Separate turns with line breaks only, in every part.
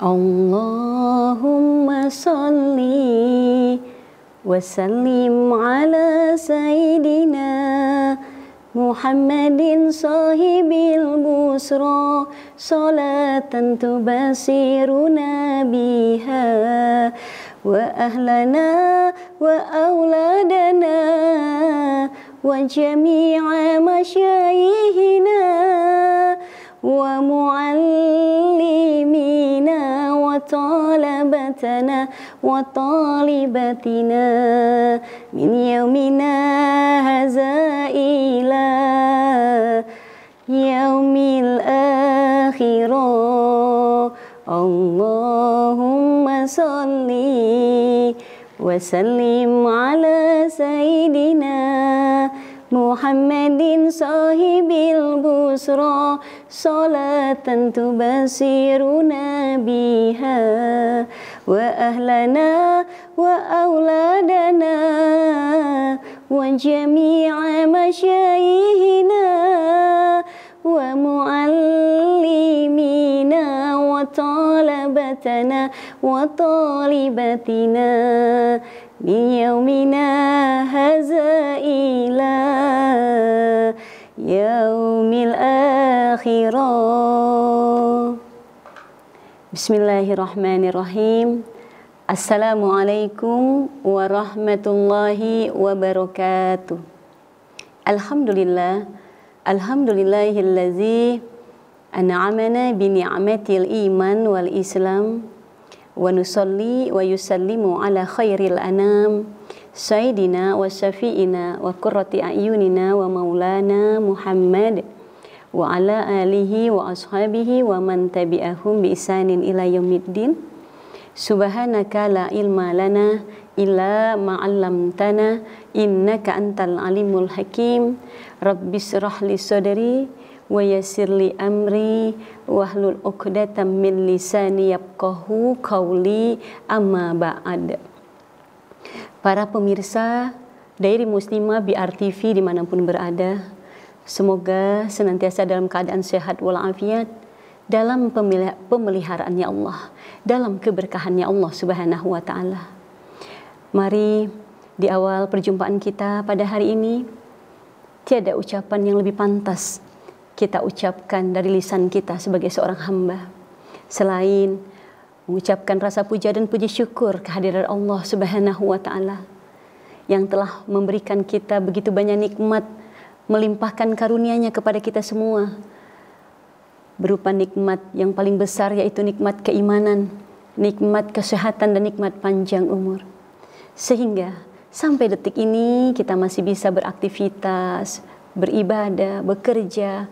Allahumma salli wa sallim ala Sayyidina Muhammadin sahibil busra, salatan tubasiruna biha wa ahlana wa auladana wa jami'a masyayihina wa muallimina wa talabatana wa talibatina min yaumina haza ila yaumil akhirah. Allahumma salli wa sallim ala Sayyidina Muhammadin sahibil busra, salatan tubasiruna biha wa ahlana wa auladana wa jami'a masyayihina wa muallimina wa talabatana wa talibatina min yaumina haza ila yaumil akhirah. Bismillahirrahmanirrahim. Assalamualaikum warahmatullahi wabarakatuh. Alhamdulillah, alhamdulillahillazi an'amana bi ni'matil iman wal islam, wa nusalli wa yusallimu ala khairil anam sayyidina wa syafi'ina wa qurrati a'yunina wa maulana Muhammad wa ala alihi wa ashabihi wa man tabi'ahum bi isanin ila yaumiddin. Subhanaka la ilma lana illa ma 'allamtana innaka antal alimul hakim. Rabbis shrah li sadri wa yassir li amri wahlul 'uqdatam min lisani yafqahu qawli, amma ba'd. Para pemirsa Dairi Muslimah BR TV dimanapun berada, semoga senantiasa dalam keadaan sehat walafiat, dalam pemeliharaannya Allah, dalam keberkahannya Allah Subhanahu wa Ta'ala. Mari di awal perjumpaan kita pada hari ini, tiada ucapan yang lebih pantas kita ucapkan dari lisan kita sebagai seorang hamba selain mengucapkan rasa puja dan puji syukur kehadiran Allah Subhanahu wa Ta'ala yang telah memberikan kita begitu banyak nikmat, melimpahkan karunia-Nya kepada kita semua, berupa nikmat yang paling besar yaitu nikmat keimanan, nikmat kesehatan dan nikmat panjang umur, sehingga sampai detik ini kita masih bisa beraktivitas, beribadah, bekerja,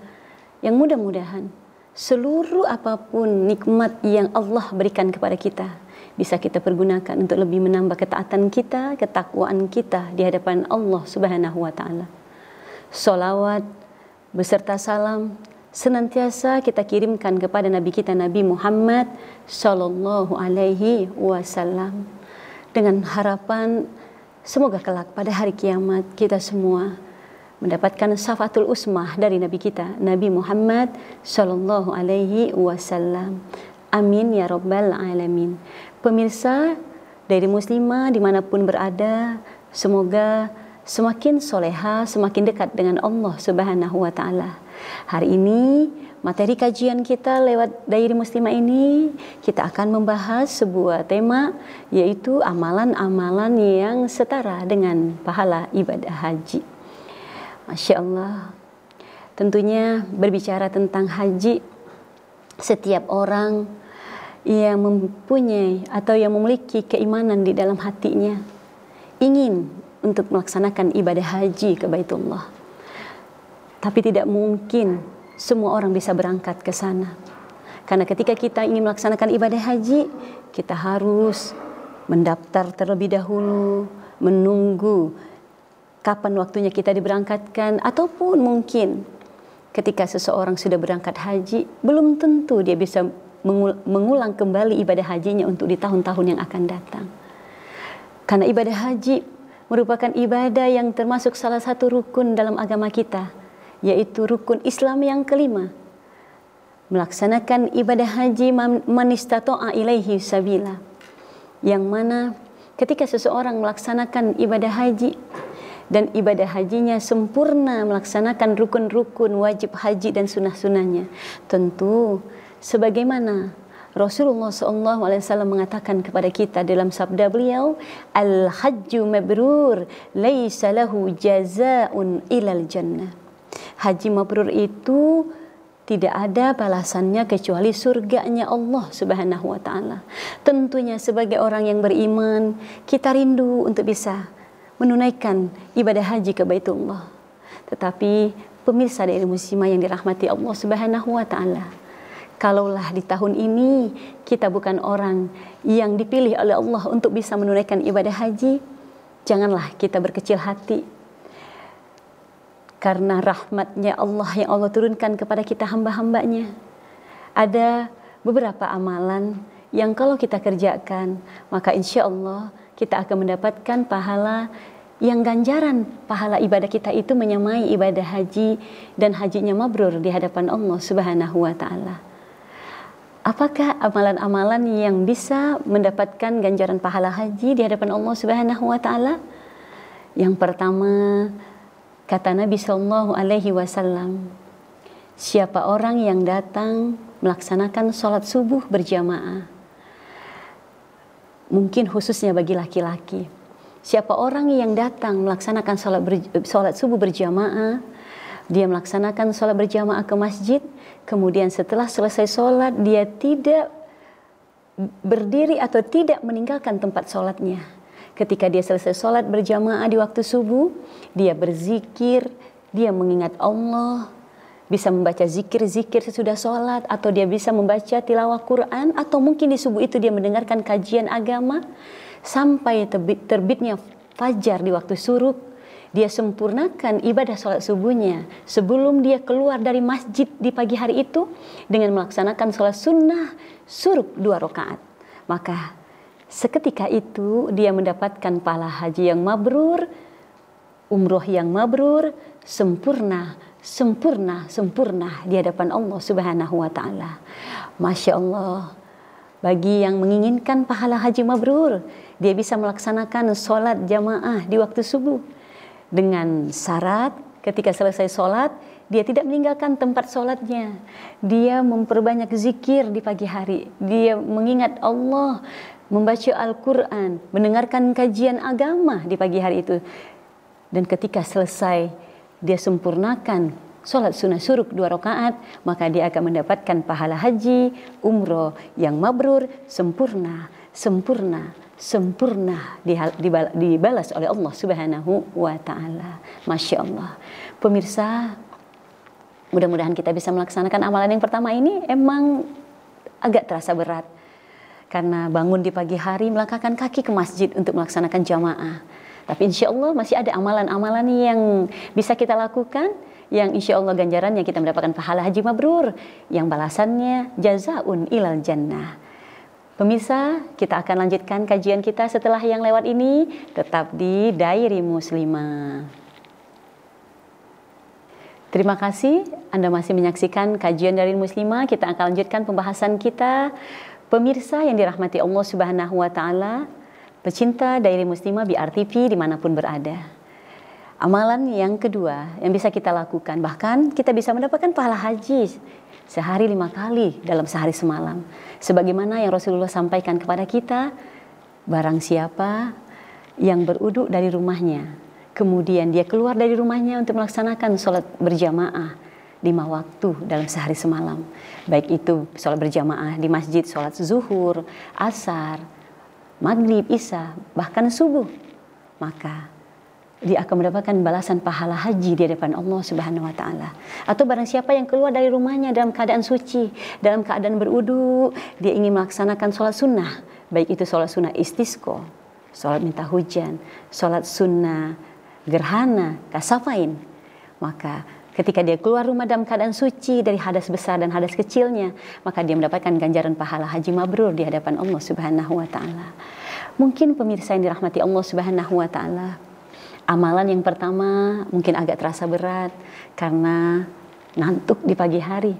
yang mudah-mudahan seluruh apapun nikmat yang Allah berikan kepada kita bisa kita pergunakan untuk lebih menambah ketaatan kita, ketakwaan kita di hadapan Allah Subhanahu wa Ta'ala. Salawat beserta salam senantiasa kita kirimkan kepada Nabi kita, Nabi Muhammad Sallallahu Alaihi Wasallam, dengan harapan semoga kelak pada hari kiamat kita semua mendapatkan syafaatul usmah dari Nabi kita, Nabi Muhammad Sallallahu Alaihi Wasallam. Amin ya Rabbal Alamin. Pemirsa Dairi Muslimah dimanapun berada, semoga semakin soleha, semakin dekat dengan Allah Subhanahu wa Ta'ala. Hari ini materi kajian kita lewat Dairi Muslimah ini, kita akan membahas sebuah tema, yaitu amalan-amalan yang setara dengan pahala ibadah haji. Masya Allah. Tentunya berbicara tentang haji, setiap orang yang mempunyai atau yang memiliki keimanan di dalam hatinya ingin untuk melaksanakan ibadah haji ke Baitullah. Tapi tidak mungkin semua orang bisa berangkat ke sana. Karena ketika kita ingin melaksanakan ibadah haji, kita harus mendaftar terlebih dahulu, menunggu kapan waktunya kita diberangkatkan, ataupun mungkin ketika seseorang sudah berangkat haji, belum tentu dia bisa mengulang kembali ibadah hajinya untuk di tahun-tahun yang akan datang. Karena ibadah haji merupakan ibadah yang termasuk salah satu rukun dalam agama kita, yaitu rukun Islam yang kelima. melaksanakan ibadah haji man istata'a ilaihi sabila, yang mana ketika seseorang melaksanakan ibadah haji dan ibadah hajinya sempurna, melaksanakan rukun-rukun wajib haji dan sunnah-sunnahnya, tentu sebagaimana Rasulullah SAW mengatakan kepada kita dalam sabda beliau, al-hajju mabrur laisa lahu jazaa'un ilal jannah. Haji mabrur itu tidak ada balasannya kecuali surganya Allah Subhanahu wa taala. Tentunya sebagai orang yang beriman, kita rindu untuk bisa menunaikan ibadah haji ke Baitullah. Tetapi pemirsa dari muslimah yang dirahmati Allah Subhanahu wa taala, kalaulah di tahun ini kita bukan orang yang dipilih oleh Allah untuk bisa menunaikan ibadah haji, janganlah kita berkecil hati. Karena rahmatnya Allah yang Allah turunkan kepada kita hamba-hambanya, ada beberapa amalan yang kalau kita kerjakan, maka insya Allah kita akan mendapatkan pahala yang ganjaran pahala ibadah kita itu menyamai ibadah haji dan hajinya mabrur di hadapan Allah Subhanahu wa taala. Apakah amalan-amalan yang bisa mendapatkan ganjaran pahala haji di hadapan Allah Subhanahu wa taala? Yang pertama, kata Nabi Sallallahu Alaihi Wasallam, siapa orang yang datang melaksanakan sholat subuh berjamaah, mungkin khususnya bagi laki-laki, siapa orang yang datang melaksanakan sholat subuh berjamaah, dia melaksanakan sholat berjamaah ke masjid, kemudian setelah selesai sholat dia tidak berdiri atau tidak meninggalkan tempat sholatnya. Ketika dia selesai sholat berjamaah di waktu subuh, dia berzikir, dia mengingat Allah, bisa membaca zikir-zikir sesudah sholat, atau dia bisa membaca tilawah Quran, atau mungkin di subuh itu dia mendengarkan kajian agama, sampai terbitnya fajar di waktu syuruk. Dia sempurnakan ibadah sholat subuhnya sebelum dia keluar dari masjid di pagi hari itu dengan melaksanakan sholat sunnah syuruk 2 rakaat. Maka seketika itu dia mendapatkan pahala haji yang mabrur, umroh yang mabrur, sempurna di hadapan Allah Subhanahu wa taala. Masya Allah, bagi yang menginginkan pahala haji mabrur, dia bisa melaksanakan sholat jamaah di waktu subuh dengan syarat ketika selesai sholat dia tidak meninggalkan tempat sholatnya, dia memperbanyak zikir di pagi hari, dia mengingat Allah, membaca Al-Quran, mendengarkan kajian agama di pagi hari itu. Dan ketika selesai, dia sempurnakan sholat sunnah syuruk 2 rakaat, maka dia akan mendapatkan pahala haji, umroh yang mabrur, sempurna, dibalas oleh Allah Subhanahu wa ta'ala. Masya Allah. Pemirsa, mudah-mudahan kita bisa melaksanakan amalan yang pertama ini. Emang agak terasa berat, karena bangun di pagi hari, melangkahkan kaki ke masjid untuk melaksanakan jamaah. Tapi insya Allah masih ada amalan-amalan yang bisa kita lakukan, yang insya Allah ganjarannya kita mendapatkan pahala haji mabrur, yang balasannya jazaun ilal jannah. Pemirsa, kita akan lanjutkan kajian kita setelah yang lewat ini, tetap di Diary Muslimah. Terima kasih Anda masih menyaksikan kajian Diary Muslimah. Kita akan lanjutkan pembahasan kita. Pemirsa yang dirahmati Allah Subhanahu wa taala, pecinta Diary Muslimah BRTV dimanapun berada. Amalan yang kedua yang bisa kita lakukan, bahkan kita bisa mendapatkan pahala haji sehari 5 kali dalam sehari semalam. Sebagaimana yang Rasulullah sampaikan kepada kita, barang siapa yang berwudu dari rumahnya, kemudian dia keluar dari rumahnya untuk melaksanakan sholat berjamaah 5 waktu dalam sehari semalam, baik itu sholat berjamaah di masjid, sholat zuhur, asar, maghrib, isya, bahkan subuh, maka dia akan mendapatkan balasan pahala haji di hadapan Allah Subhanahu wa taala. Atau barang siapa yang keluar dari rumahnya dalam keadaan suci, dalam keadaan berwudu, dia ingin melaksanakan sholat sunnah, baik itu sholat sunnah istisqa, sholat minta hujan, sholat sunnah gerhana, kasafain, maka ketika dia keluar rumah dalam keadaan suci dari hadas besar dan hadas kecilnya, maka dia mendapatkan ganjaran pahala haji mabrur di hadapan Allah Subhanahu wa taala. Mungkin pemirsa yang dirahmati Allah Subhanahu wa taala, amalan yang pertama mungkin agak terasa berat karena ngantuk di pagi hari.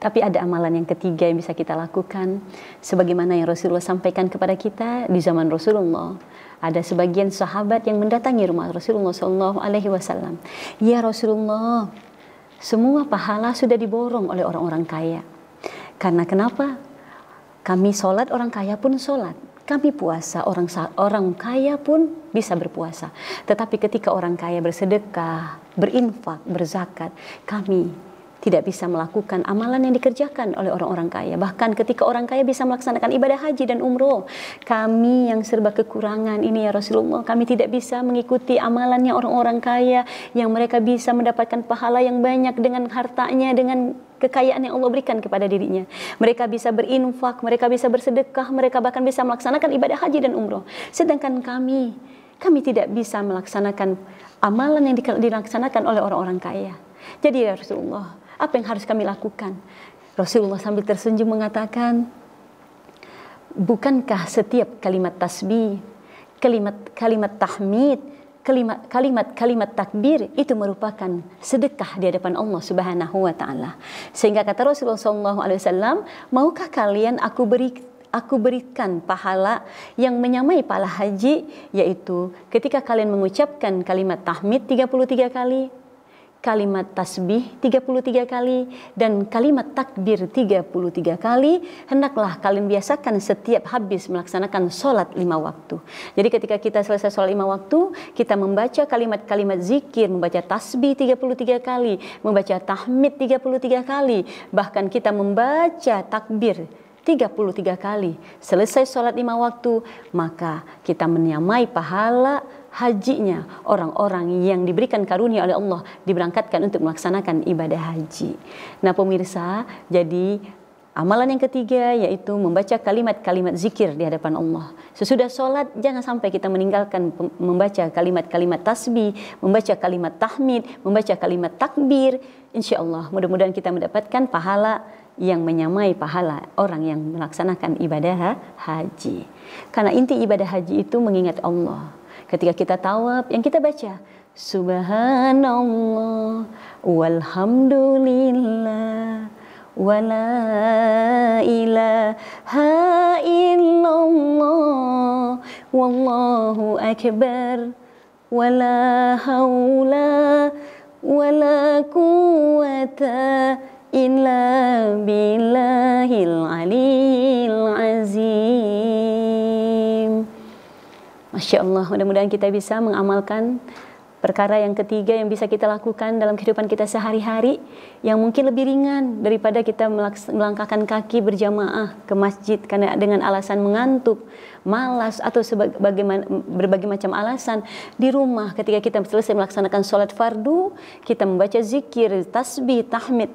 Tapi ada amalan yang ketiga yang bisa kita lakukan, sebagaimana yang Rasulullah sampaikan kepada kita di zaman Rasulullah. Ada sebagian sahabat yang mendatangi rumah Rasulullah SAW. Ya Rasulullah, semua pahala sudah diborong oleh orang-orang kaya. Karena kenapa? Kami sholat, orang kaya pun sholat. Kami puasa, orang kaya pun bisa berpuasa. Tetapi ketika orang kaya bersedekah, berinfak, berzakat, kami tidak bisa melakukan amalan yang dikerjakan oleh orang-orang kaya. Bahkan ketika orang kaya bisa melaksanakan ibadah haji dan umroh, kami yang serba kekurangan ini ya Rasulullah, kami tidak bisa mengikuti amalannya orang-orang kaya yang mereka bisa mendapatkan pahala yang banyak dengan hartanya, dengan kekayaan yang Allah berikan kepada dirinya. Mereka bisa berinfak, mereka bisa bersedekah, mereka bahkan bisa melaksanakan ibadah haji dan umroh. Sedangkan kami tidak bisa melaksanakan amalan yang dilaksanakan oleh orang-orang kaya. Jadi ya Rasulullah, apa yang harus kami lakukan? Rasulullah sambil tersenyum mengatakan, bukankah setiap kalimat tasbih, kalimat tahmid, kalimat takbir itu merupakan sedekah di hadapan Allah Subhanahu wa taala. Sehingga kata Rasulullah SAW, maukah kalian aku berikan pahala yang menyamai pahala haji, yaitu ketika kalian mengucapkan kalimat tahmid 33 kali, kalimat tasbih 33 kali, dan kalimat takbir 33 kali, hendaklah kalian biasakan setiap habis melaksanakan sholat 5 waktu. Jadi ketika kita selesai sholat 5 waktu, kita membaca kalimat-kalimat zikir, membaca tasbih 33 kali, membaca tahmid 33 kali, bahkan kita membaca takbir 33 kali. Selesai sholat 5 waktu, maka kita menyamai pahala hajinya orang-orang yang diberikan karunia oleh Allah, diberangkatkan untuk melaksanakan ibadah haji. Nah pemirsa, jadi amalan yang ketiga yaitu membaca kalimat-kalimat zikir di hadapan Allah. Sesudah sholat jangan sampai kita meninggalkan membaca kalimat-kalimat tasbih, membaca kalimat tahmid, membaca kalimat takbir. Insya Allah mudah-mudahan kita mendapatkan pahala yang menyamai pahala orang yang melaksanakan ibadah haji. Karena inti ibadah haji itu mengingat Allah. Ketika kita tawaf, yang kita baca Subhanallah walhamdulillah wala ilaha illallah wallahu akbar wala haula wala quwata illa billahil aliyil azim. Masya Allah, mudah-mudahan kita bisa mengamalkan perkara yang ketiga yang bisa kita lakukan dalam kehidupan kita sehari-hari, yang mungkin lebih ringan daripada kita melangkahkan kaki berjamaah ke masjid karena dengan alasan mengantuk, malas, atau berbagai macam alasan. Di rumah ketika kita selesai melaksanakan sholat fardu, kita membaca zikir, tasbih, tahmid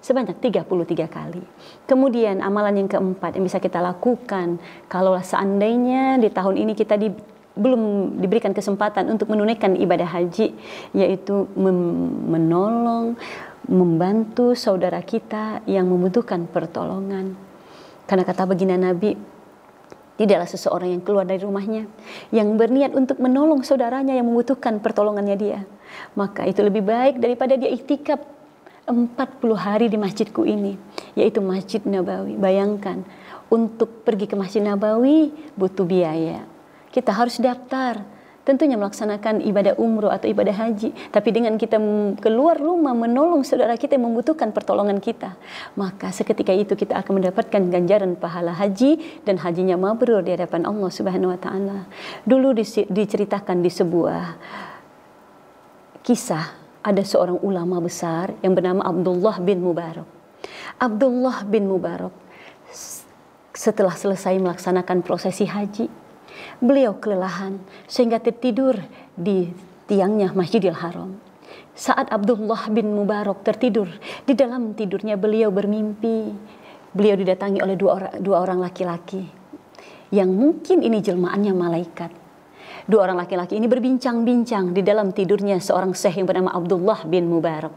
sebanyak 33 kali. Kemudian amalan yang keempat yang bisa kita lakukan, kalau seandainya di tahun ini kita belum diberikan kesempatan untuk menunaikan ibadah haji, yaitu menolong, membantu saudara kita yang membutuhkan pertolongan. Karena kata baginda Nabi, tidaklah seseorang yang keluar dari rumahnya yang berniat untuk menolong saudaranya yang membutuhkan pertolongannya dia, maka itu lebih baik daripada dia iktikaf 40 hari di masjidku ini, yaitu Masjid Nabawi. Bayangkan, untuk pergi ke Masjid Nabawi butuh biaya. Kita harus daftar, tentunya melaksanakan ibadah umroh atau ibadah haji. Tapi dengan kita keluar rumah menolong saudara kita yang membutuhkan pertolongan kita, maka seketika itu kita akan mendapatkan ganjaran pahala haji, dan hajinya mabrur di hadapan Allah Subhanahu wa taala. Dulu diceritakan di sebuah kisah, ada seorang ulama besar yang bernama Abdullah bin Mubarak. Abdullah bin Mubarak setelah selesai melaksanakan prosesi haji, beliau kelelahan sehingga tertidur di tiangnya Masjidil Haram. Saat Abdullah bin Mubarak tertidur, di dalam tidurnya beliau bermimpi. Beliau didatangi oleh dua orang laki-laki yang mungkin ini jelmaannya malaikat. Dua orang laki-laki ini berbincang-bincang di dalam tidurnya seorang syekh yang bernama Abdullah bin Mubarak.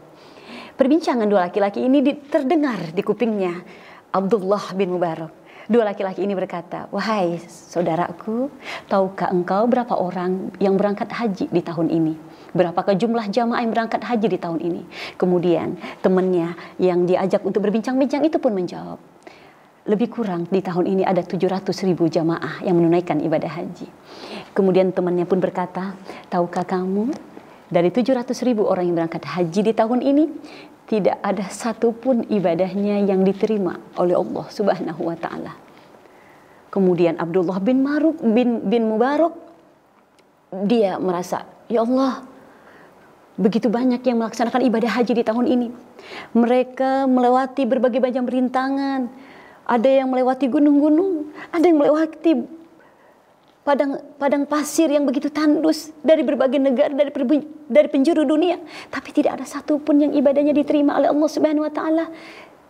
Perbincangan dua laki-laki ini terdengar di kupingnya Abdullah bin Mubarak. Dua laki-laki ini berkata, "Wahai saudaraku, tahukah engkau berapa orang yang berangkat haji di tahun ini?" Berapakah jumlah jamaah yang berangkat haji di tahun ini? Kemudian temannya yang diajak untuk berbincang-bincang itu pun menjawab, lebih kurang di tahun ini ada 700.000 jamaah yang menunaikan ibadah haji. Kemudian temannya pun berkata, tahukah kamu, dari 700.000 orang yang berangkat haji di tahun ini, tidak ada satupun ibadahnya yang diterima oleh Allah Subhanahu wa Ta'ala. Kemudian Abdullah bin Mubarak, dia merasa, ya Allah, begitu banyak yang melaksanakan ibadah haji di tahun ini. Mereka melewati berbagai macam rintangan. Ada yang melewati gunung-gunung, ada yang melewati padang pasir yang begitu tandus dari berbagai negara, dari penjuru dunia, tapi tidak ada satupun yang ibadahnya diterima oleh Allah Subhanahu wa Ta'ala.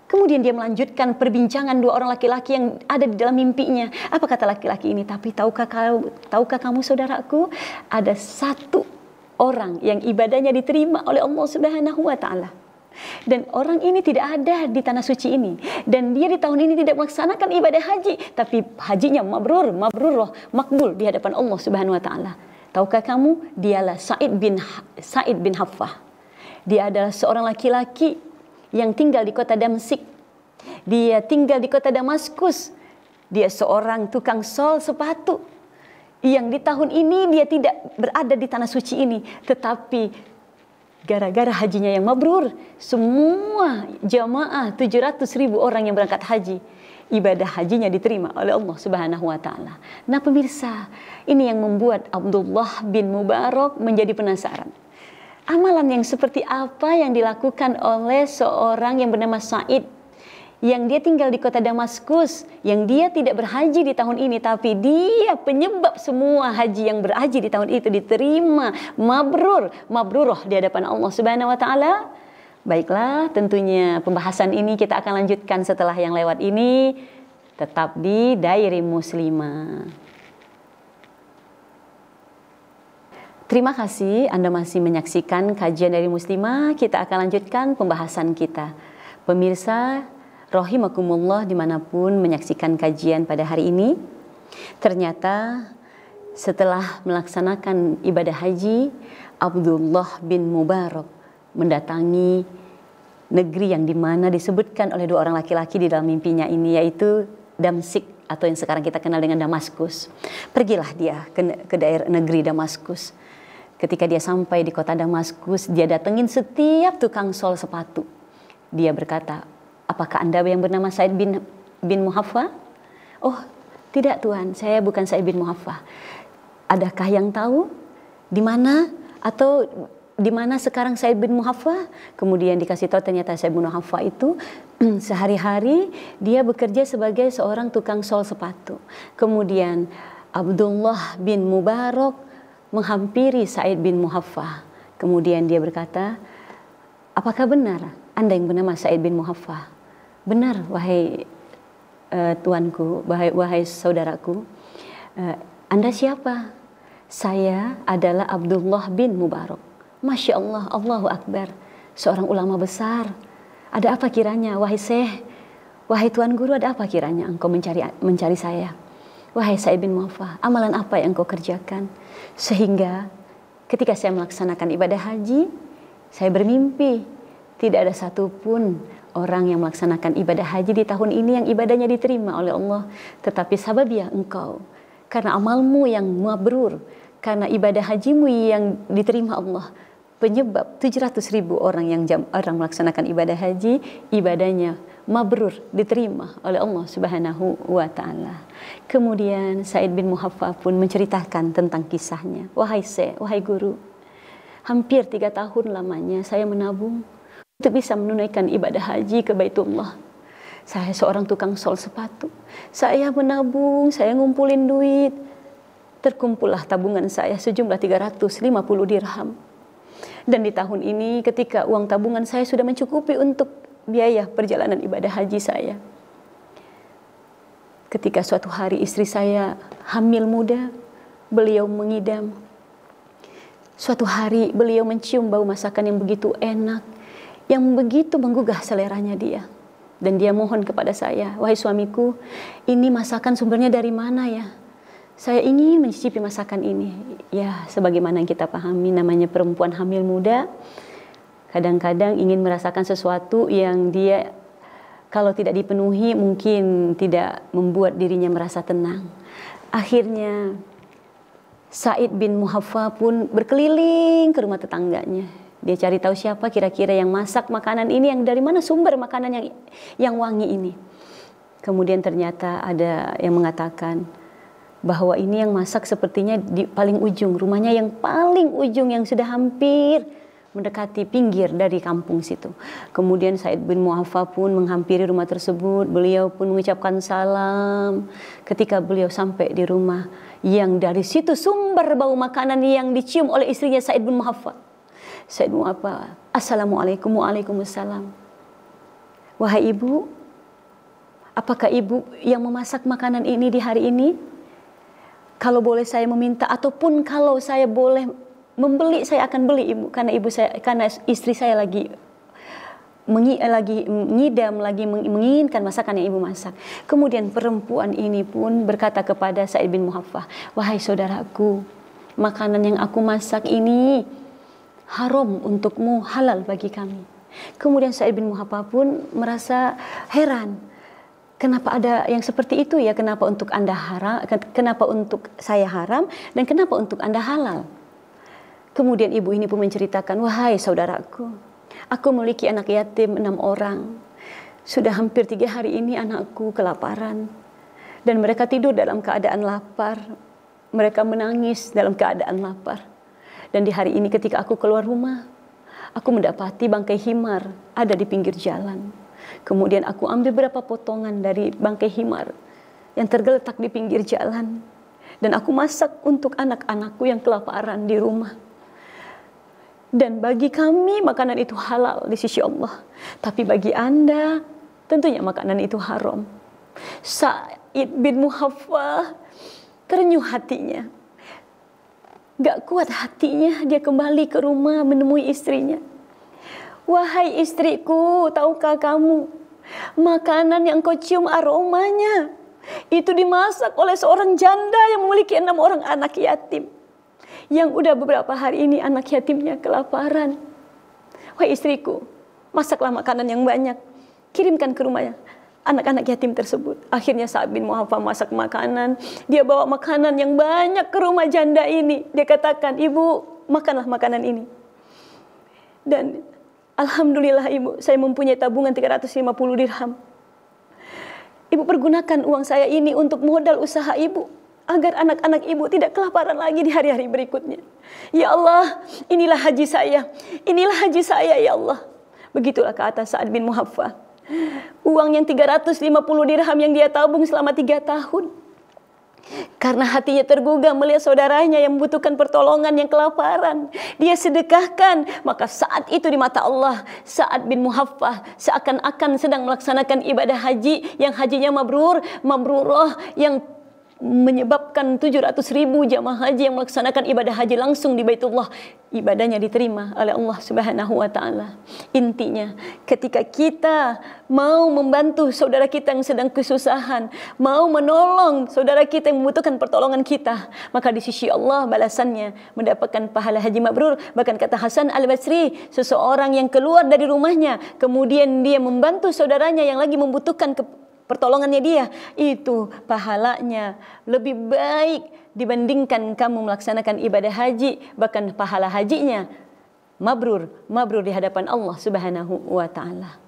Kemudian dia melanjutkan perbincangan dua orang laki-laki yang ada di dalam mimpinya. Apa kata laki-laki ini? Tapi tahukah kamu saudaraku, ada satu orang yang ibadahnya diterima oleh Allah Subhanahu wa Ta'ala. Dan orang ini tidak ada di tanah suci ini, dan dia di tahun ini tidak melaksanakan ibadah haji, tapi hajinya mabrurah, makbul di hadapan Allah Subhanahu wa Ta'ala. Tahukah kamu, dialah Sa'id bin Haffah. Dia adalah seorang laki-laki yang tinggal di kota Damsyik. Dia tinggal di kota Damaskus. Dia seorang tukang sol sepatu yang di tahun ini dia tidak berada di tanah suci ini, tetapi gara-gara hajinya yang mabrur, semua jamaah 700.000 orang yang berangkat haji, ibadah hajinya diterima oleh Allah Subhanahu wa Ta'ala. Nah pemirsa, ini yang membuat Abdullah bin Mubarak menjadi penasaran. Amalan yang seperti apa yang dilakukan oleh seorang yang bernama Sa'id, yang dia tinggal di kota Damaskus, yang dia tidak berhaji di tahun ini, tapi dia penyebab semua haji yang berhaji di tahun itu diterima, mabrurah di hadapan Allah Subhanahu wa Ta'ala. Baiklah, tentunya pembahasan ini kita akan lanjutkan setelah yang lewat ini, tetap di Diary Muslimah. Terima kasih Anda masih menyaksikan kajian Diary Muslimah. Kita akan lanjutkan pembahasan kita. Pemirsa rahimakumullah dimanapun menyaksikan kajian pada hari ini, ternyata setelah melaksanakan ibadah haji, Abdullah bin Mubarak mendatangi negeri yang dimana disebutkan oleh dua orang laki-laki di dalam mimpinya ini, yaitu Damsyik atau yang sekarang kita kenal dengan Damaskus. Pergilah dia ke daerah negeri Damaskus. Ketika dia sampai di kota Damaskus, dia datengin setiap tukang sol sepatu. Dia berkata, apakah Anda yang bernama Sa'id bin Muhaffah? Oh, tidak Tuan, saya bukan Sa'id bin Muhaffah. Adakah yang tahu di mana atau di mana sekarang Sa'id bin Muhaffah? Kemudian dikasih tahu ternyata Sa'id bin Muhaffah itu sehari-hari dia bekerja sebagai seorang tukang sol sepatu. Kemudian Abdullah bin Mubarak menghampiri Sa'id bin Muhaffah. Kemudian dia berkata, apakah benar Anda yang bernama Sa'id bin Muhaffah? Benar, wahai tuanku, wahai saudaraku. Anda siapa? Saya adalah Abdullah bin Mubarak. Masya Allah, Allahu Akbar. Seorang ulama besar. Ada apa kiranya, wahai Syekh? Wahai Tuan Guru, ada apa kiranya engkau mencari saya? Wahai Sa'id bin Muhaffah, amalan apa yang engkau kerjakan? Sehingga ketika saya melaksanakan ibadah haji, saya bermimpi tidak ada satupun orang yang melaksanakan ibadah haji di tahun ini yang ibadahnya diterima oleh Allah, tetapi sababiah engkau, karena amalmu yang mabrur, karena ibadah hajimu yang diterima Allah, penyebab 700.000 orang yang orang melaksanakan ibadah haji, ibadahnya mabrur, diterima oleh Allah Subhanahu wa Ta'ala. Kemudian Sa'id bin Muhaffah pun menceritakan tentang kisahnya. Wahai Syekh, wahai guru, hampir 3 tahun lamanya saya menabung untuk bisa menunaikan ibadah haji ke Baitullah. Saya seorang tukang sol sepatu. Saya menabung, saya ngumpulin duit. Terkumpullah tabungan saya sejumlah 350 dirham. Dan di tahun ini ketika uang tabungan saya sudah mencukupi untuk biaya perjalanan ibadah haji saya, ketika suatu hari istri saya hamil muda, beliau mengidam. Suatu hari beliau mencium bau masakan yang begitu enak, yang begitu menggugah seleranya dia. Dan dia mohon kepada saya, wahai suamiku, ini masakan sumbernya dari mana ya? saya ingin mencicipi masakan ini. Ya, sebagaimana yang kita pahami, namanya perempuan hamil muda, kadang-kadang ingin merasakan sesuatu yang dia kalau tidak dipenuhi mungkin tidak membuat dirinya merasa tenang. Akhirnya Sa'id bin Muhaffa pun berkeliling ke rumah tetangganya. Dia cari tahu siapa kira-kira yang masak makanan ini, yang dari mana sumber makanan yang wangi ini. Kemudian ternyata ada yang mengatakan bahwa ini yang masak sepertinya di paling ujung, rumahnya yang paling ujung yang sudah hampir mendekati pinggir dari kampung situ. Kemudian Sa'id bin Mu'affa pun menghampiri rumah tersebut. Beliau pun mengucapkan salam. Ketika beliau sampai di rumah, yang dari situ sumber bau makanan yang dicium oleh istrinya Sa'id bin Mu'affa. Sa'id bin Mu'affa, assalamualaikum, waalaikumsalam. Wahai ibu, apakah ibu yang memasak makanan ini di hari ini? Kalau boleh saya meminta, ataupun kalau saya boleh membeli, saya akan beli ibu, karena istri saya lagi mengidam, lagi menginginkan masakan yang ibu masak. Kemudian perempuan ini pun berkata kepada Sa'id bin Muhaffa, wahai saudaraku, makanan yang aku masak ini haram untukmu, halal bagi kami. Kemudian Sa'id bin Muhaffa pun merasa heran. Kenapa ada yang seperti itu ya? Kenapa untuk Anda haram? Kenapa untuk saya haram? Dan kenapa untuk Anda halal? Kemudian ibu ini pun menceritakan, wahai saudaraku, aku memiliki anak yatim 6 orang. Sudah hampir 3 hari ini anakku kelaparan. Dan mereka tidur dalam keadaan lapar. Mereka menangis dalam keadaan lapar. Dan di hari ini ketika aku keluar rumah, aku mendapati bangkai himar ada di pinggir jalan. Kemudian aku ambil beberapa potongan dari bangkai himar yang tergeletak di pinggir jalan. Dan aku masak untuk anak-anakku yang kelaparan di rumah. Dan bagi kami makanan itu halal di sisi Allah. Tapi bagi Anda tentunya makanan itu haram. Sa'id bin Muhaffa terenyuh hatinya. Gak kuat hatinya, dia kembali ke rumah menemui istrinya. Wahai istriku, tahukah kamu, makanan yang kau cium aromanya itu dimasak oleh seorang janda yang memiliki 6 orang anak yatim, yang udah beberapa hari ini anak yatimnya kelaparan. Wahai istriku, masaklah makanan yang banyak, kirimkan ke rumahnya anak-anak yatim tersebut. Akhirnya Sa'id bin Muhaffa masak makanan. Dia bawa makanan yang banyak ke rumah janda ini. Dia katakan, ibu, makanlah makanan ini. Dan alhamdulillah ibu, saya mempunyai tabungan 350 dirham. Ibu pergunakan uang saya ini untuk modal usaha ibu, agar anak-anak ibu tidak kelaparan lagi di hari-hari berikutnya. Ya Allah, inilah haji saya. Inilah haji saya ya Allah. Begitulah kata Sa'id bin Muhaffa. Uang yang 350 dirham yang dia tabung selama 3 tahun. Karena hatinya tergugah melihat saudaranya yang membutuhkan pertolongan, yang kelaparan, dia sedekahkan. Maka saat itu di mata Allah, Sa'ad bin Muhaffa seakan-akan sedang melaksanakan ibadah haji, yang hajinya mabrurah, yang menyebabkan 700.000 jamaah haji yang melaksanakan ibadah haji langsung di Baitullah, ibadahnya diterima oleh Allah Subhanahu wa taala. Intinya, ketika kita mau membantu saudara kita yang sedang kesusahan, mau menolong saudara kita yang membutuhkan pertolongan kita, maka di sisi Allah balasannya mendapatkan pahala haji mabrur. Bahkan kata Hasan Al-Basri, seseorang yang keluar dari rumahnya kemudian dia membantu saudaranya yang lagi membutuhkan pertolongannya dia, itu pahalanya lebih baik dibandingkan kamu melaksanakan ibadah haji. Bahkan pahala hajinya mabrur di hadapan Allah Subhanahu wa taala.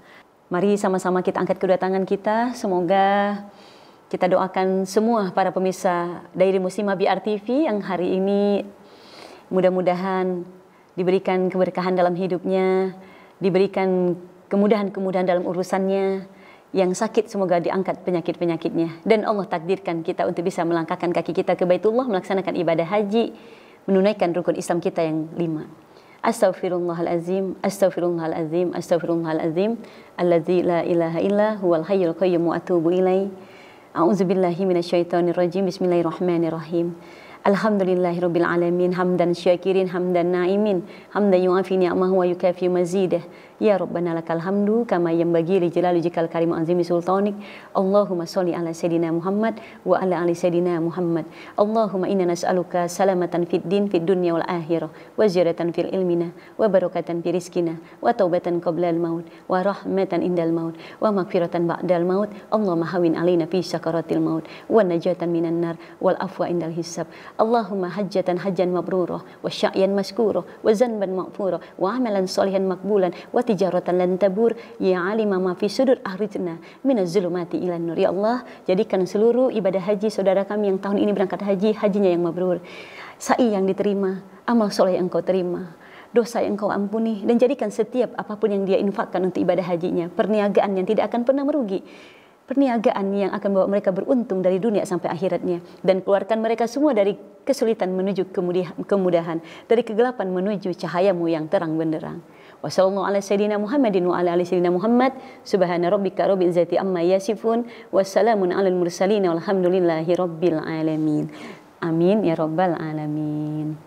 Mari sama-sama kita angkat kedua tangan kita. Semoga kita doakan semua para pemirsa Dairi Muslimah BR TV yang hari ini mudah-mudahan diberikan keberkahan dalam hidupnya, diberikan kemudahan-kemudahan dalam urusannya. Yang sakit semoga diangkat penyakit-penyakitnya, dan Allah takdirkan kita untuk bisa melangkahkan kaki kita ke Baitullah, melaksanakan ibadah haji, menunaikan rukun Islam kita yang 5. Astaghfirullahalazim, astaghfirullahalazim, astaghfirullahalazim, alladzi la ilaha illa huwal hayyul qayyum wa atubu ilaih. A'udzubillahi minasyaitonirrajim. Bismillahirrahmanirrahim. Alhamdulillahirabbil alamin, hamdan syakirin, hamdan naimin, hamdan yuafi ni'amahu wa yukafi mazidah. Ya Rabbana lakal hamdu kama yanbaghi li jalali wajhikal karim wa azimi sultanik. Allahumma sholli ala sayidina Muhammad wa ala ali sayidina Muhammad. Allahumma inna nas'aluka salamatan fid din fid dunya wal akhirah wa ziyadatan fil ilmina wa barakatan fi rizqina wa taubatan qabla al maut wa rahmatan indal maut wa maghfiratan ba'dal maut. Allahumma hawin alaina fi sakaratil maut wa najatan minan nar wal afwa indal hisab. Allahumma hajjatan hajjan mabrurah wa sya'yan maskurah wa zanban maghfurah wa amalan sholihan makbulan wa tijaratan lan tabur. Ya alima ma fi sudur akhrijna minaz zulumati ilan nur. Ya Allah, jadikan seluruh ibadah haji saudara kami yang tahun ini berangkat haji, hajinya yang mabrur, sa'i yang diterima, amal soleh yang Engkau terima, dosa yang Engkau ampuni, dan jadikan setiap apapun yang dia infakkan untuk ibadah hajinya perniagaan yang tidak akan pernah merugi, perniagaan yang akan membawa mereka beruntung dari dunia sampai akhiratnya, dan keluarkan mereka semua dari kesulitan menuju kemudahan, dari kegelapan menuju cahayamu yang terang benderang. Wassallallahu ala sayyidina Muhammadin wa ala ali sayyidina Muhammad. Subhana rabbika rabbil izzati amma yasifun. Wassalamun alal mursalin walhamdulillahi rabbil alamin. Amin ya rabbal alamin.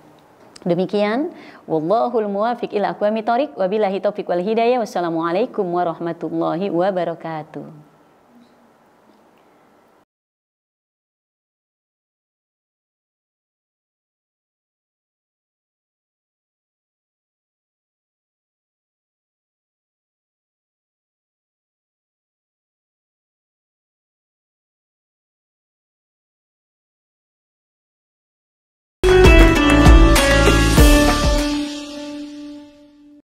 Demikian, wallahul muwafiq ila aqwamit thoriq, wabillahi taufiq wal hidayah. Wassalamualaikum warahmatullahi wabarakatuh.